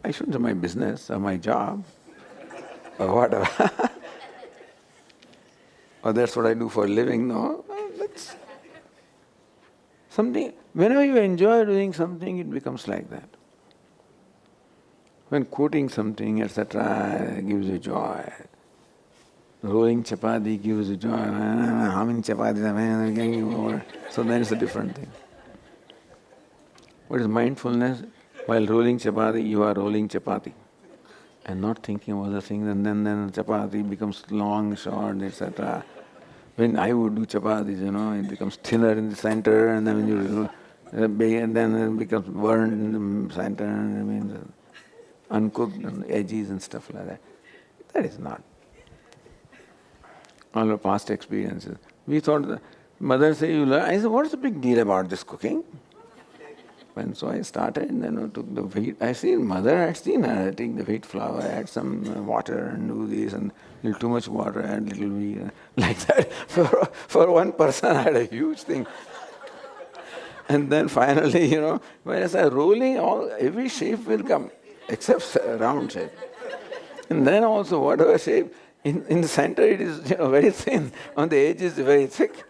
I shouldn't say my business or my job or whatever. Or that's what I do for a living. No, that's something. Whenever you enjoy doing something, it becomes like that. When quoting something, etc., gives you joy. Rolling chapati gives you joy. How many chapatis? So then it's a different thing. What is mindfulness? While rolling chapati, you are rolling chapati and not thinking of other things, and then chapati becomes long, short, etc. When I would do chapatis, it becomes thinner in the center, and then it becomes burned in the center, and it means uncooked on the edges and stuff like that. That is not. All our past experiences. We thought, mother say, you learn. I said, what's the big deal about this cooking? And so I started, took the wheat. I had seen her take the wheat flour, add some water and do this, and little too much water, add little wheat, like that. For one person, I had a huge thing. And then finally, when I start rolling, every shape will come, except round shape. And then also, whatever shape, in the center it is very thin, on the edges very thick.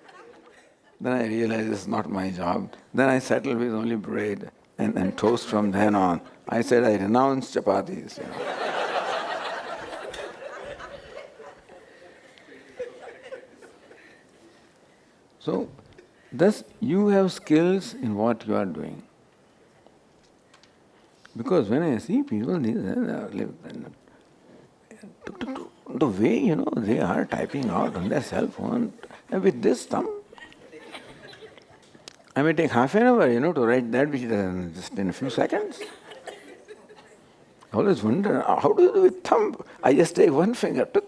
Then I realized it's not my job. Then I settled with only bread and toast from then on. I said I renounced chapatis. So, thus you have skills in what you are doing. Because when I see people, the way they are typing out on their cell phone, and with this thumb, I may take half an hour, to write that, which is just in a few seconds. I always wonder, how do you do with thumb? I just take one finger, tuk.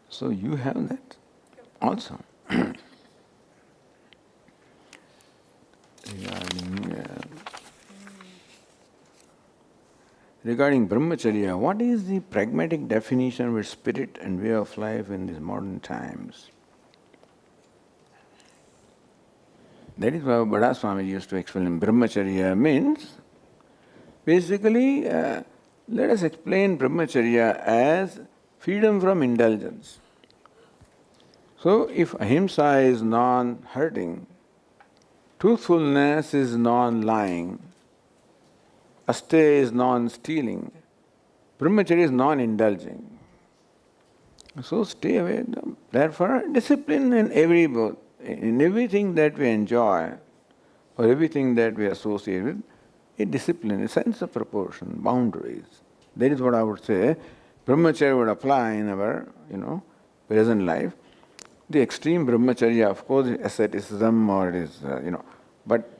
So you have that also. Regarding brahmacharya, what is the pragmatic definition of its spirit and way of life in these modern times? That is why Bada Swami used to explain. Brahmacharya means, basically, let us explain brahmacharya as freedom from indulgence. So, if ahimsa is non-hurting, truthfulness is non-lying, asteya is non-stealing, brahmacharya is non-indulging. So stay away. Therefore, discipline in everything that we enjoy or everything that we associate with, a discipline, a sense of proportion, boundaries. That is what I would say brahmacharya would apply in our, present life. The extreme brahmacharya, of course, is asceticism or it is, but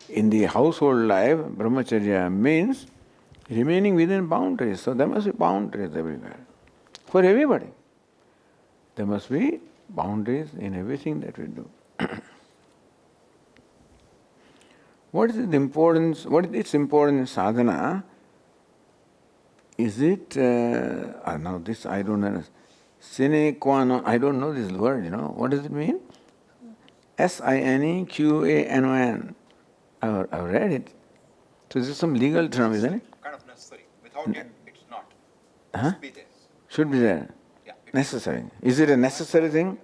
in the household life, brahmacharya means remaining within boundaries. So there must be boundaries everywhere. For everybody. There must be boundaries in everything that we do. What is its importance in sadhana? Is it, now this I don't know, sine qua non, I don't know this word, what does it mean? SINEQANON. I've read it. So this is some legal term, isn't it? Kind of necessary. Without it, it's not. Huh? It should be there. Should be there. Yeah, Necessary. Is it a necessary thing?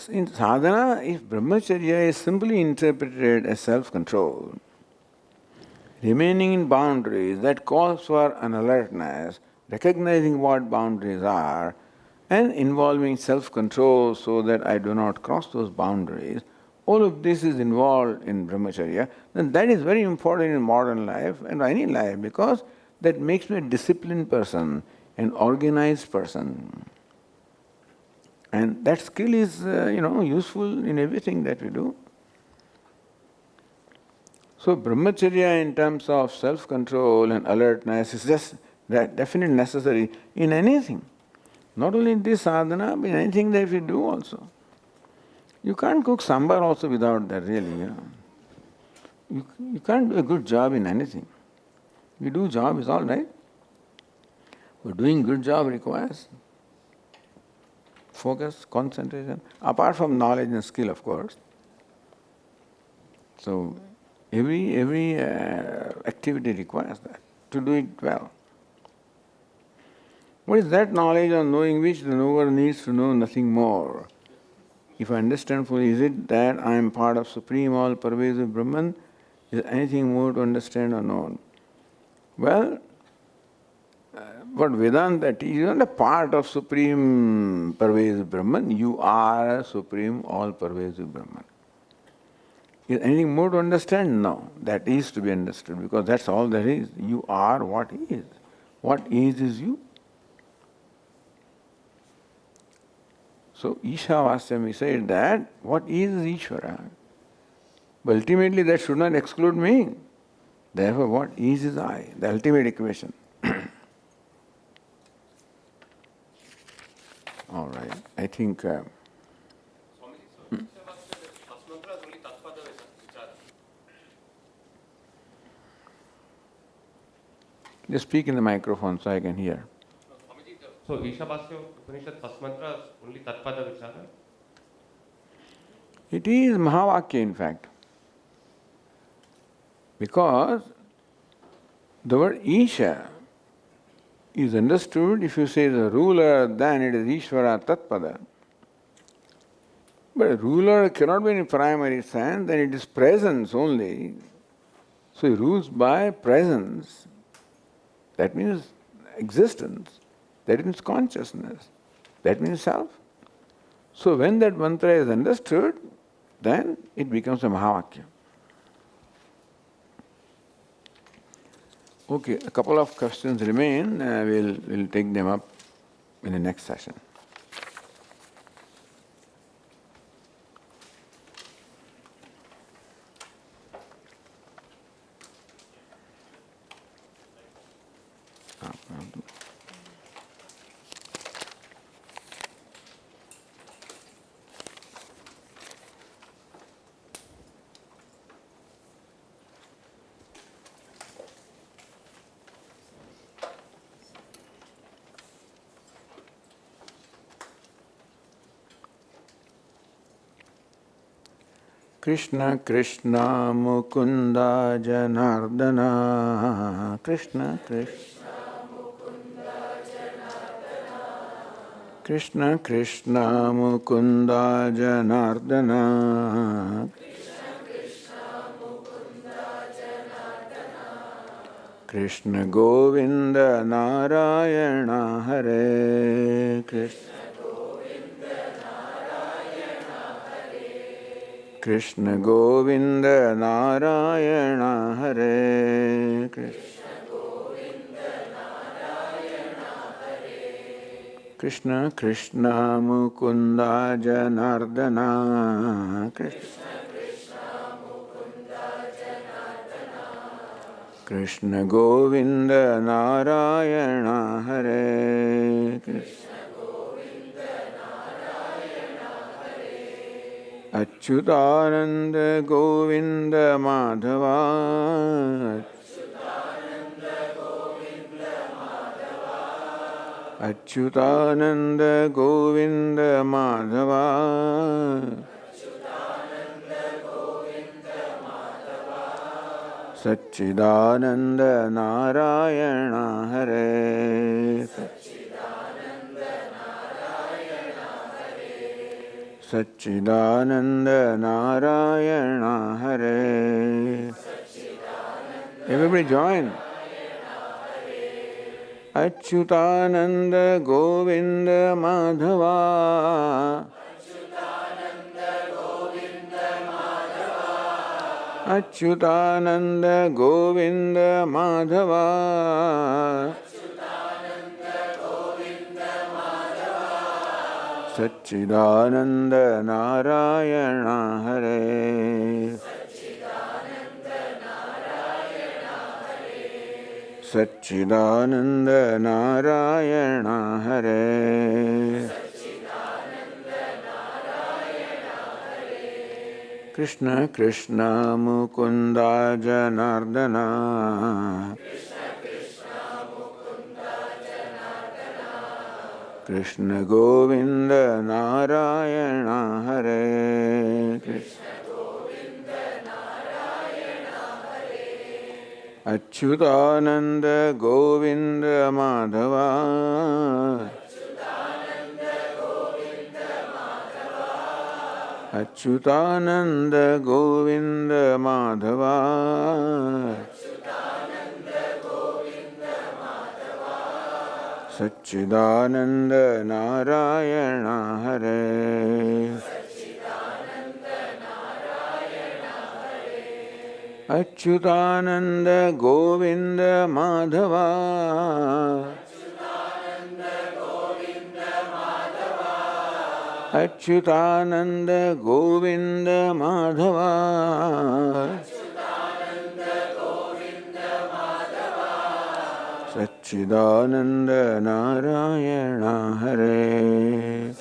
In sadhana, if brahmacharya is simply interpreted as self-control, remaining in boundaries, that calls for an alertness, recognizing what boundaries are, and involving self-control so that I do not cross those boundaries, all of this is involved in brahmacharya, then that is very important in modern life and any life because that makes me a disciplined person, an organized person. And that skill is, useful in everything that we do. So brahmacharya in terms of self-control and alertness is just definitely necessary in anything. Not only in this sadhana, but in anything that we do also. You can't cook sambar also without that really. You can't do a good job in anything. You do job is all right. But doing good job requires focus, concentration, apart from knowledge and skill, of course. So every activity requires that to do it well. What is that knowledge on knowing which the knower needs to know nothing more? If I understand fully, is it that I am part of Supreme All-Pervasive Brahman? Is there anything more to understand or know? Well, what Vedanta teaches, you are not a part of Supreme Pervasive Brahman, you are Supreme All-Pervasive Brahman. Is there anything more to understand? No. That is to be understood because that's all there is. You are what is. What is you. So Ishavasya said that what is Ishvara? But ultimately that should not exclude me. Therefore what is I, the ultimate equation. think. Swamiji, so first mantra is only Tatpada Vichara. Just speak in the microphone so I can hear. Swamiji, so Ishabhasya Upanishad first mantra is only Tatpada Vichara? It is Mahavakya, in fact. Because the word Isha is understood if you say the ruler, then it is Ishvara Tatpada. But ruler cannot be in primary sense, then it is presence only. So he rules by presence. That means existence. That means consciousness. That means self. So when that mantra is understood, then it becomes a Mahavakya. Okay, a couple of questions remain. We'll take them up in the next session. Krishna Krishna Mukunda Janardana Krishna Krishna Krishna Krishna Mukunda Janardana Krishna Govinda Narayana Hare Krishna Krishna Govinda Narayana Hare Krishna Krishna Mukunda Janardana Krishna Govinda Narayana Hare Achyutananda Govinda Madhava Achyutananda Govinda Madhava Satchidananda Narayana Hare Satchidananda Narayana Hare. Everybody join. Achyutananda Govinda Madhava Achyutananda Govinda Madhava Satchidananda Narayana Hare Satchidananda Narayana Hare Krishna Krishna Mukunda Janardana Krishna Govinda Narayana Hare Achyutananda Govinda Madhava Achyutananda Govinda Madhava Satchidananda Narayana Hare Achyutananda Govinda Madhava Achyutananda Govinda Madhava Satchidananda Narayana Hare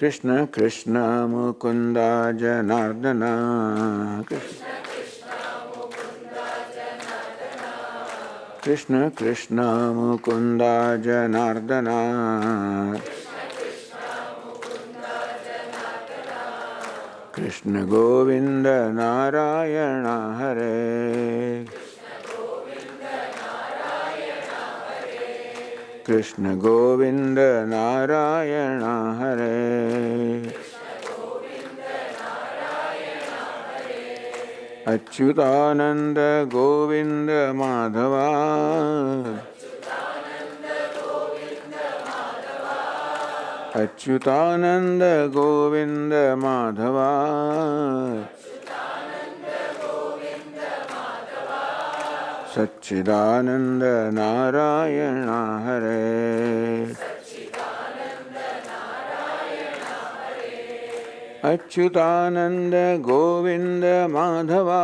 Krishna Krishna Mukunda Janardana. Krishna Krishna Mukunda Janardana. Krishna Govinda Narayana Hare. Krishna Govinda Narayana Hare. Achyutananda Govinda Madhava. Achyutananda Govinda Madhava. Satchidananda Narayana Hare. Achyutananda Govinda Madhava.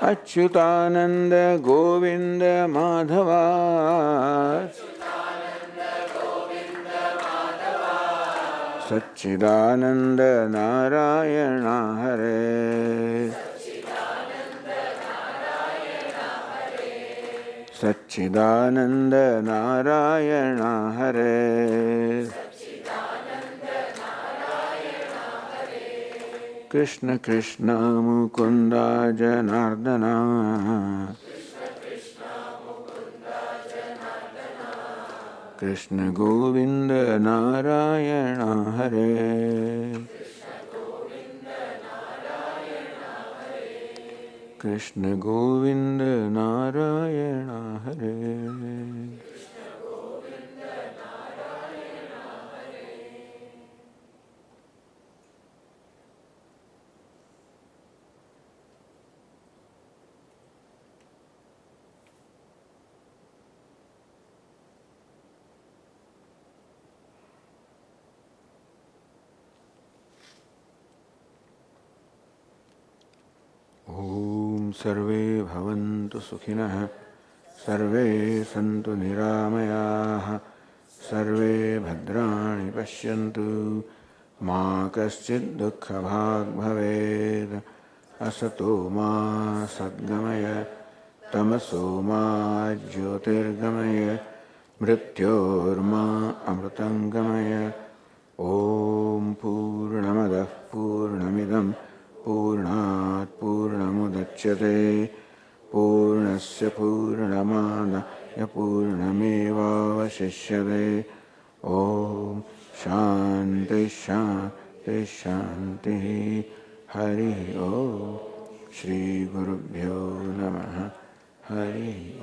Achyutananda Govinda Madhava. Satchidananda Narayana Hare. Satchidananda Narayana Hare. Krishna Krishna Mukunda Janardana. Krishna Govinda Narayana Hare. Krishna Govinda Narayana Hare. Om Sarve Bhavantu Sukhinah. Sarve Santu Niramayah. Sarve Bhadrani Pashyantu. Ma Kaschid Dukkha Bhag Bhaved. Asato Ma Sadgamaya. Tamaso Ma Jyotirgamaya. Mrityorma Amrutangamaya. Om Purnamadah Purnamidam Purnat Purnamudachyate Purnasya Purnamadaya Purnamevavashishyate. Om Shanti Shanti Shanti. Hari Om. Shri Gurubhyo Namaha. Hari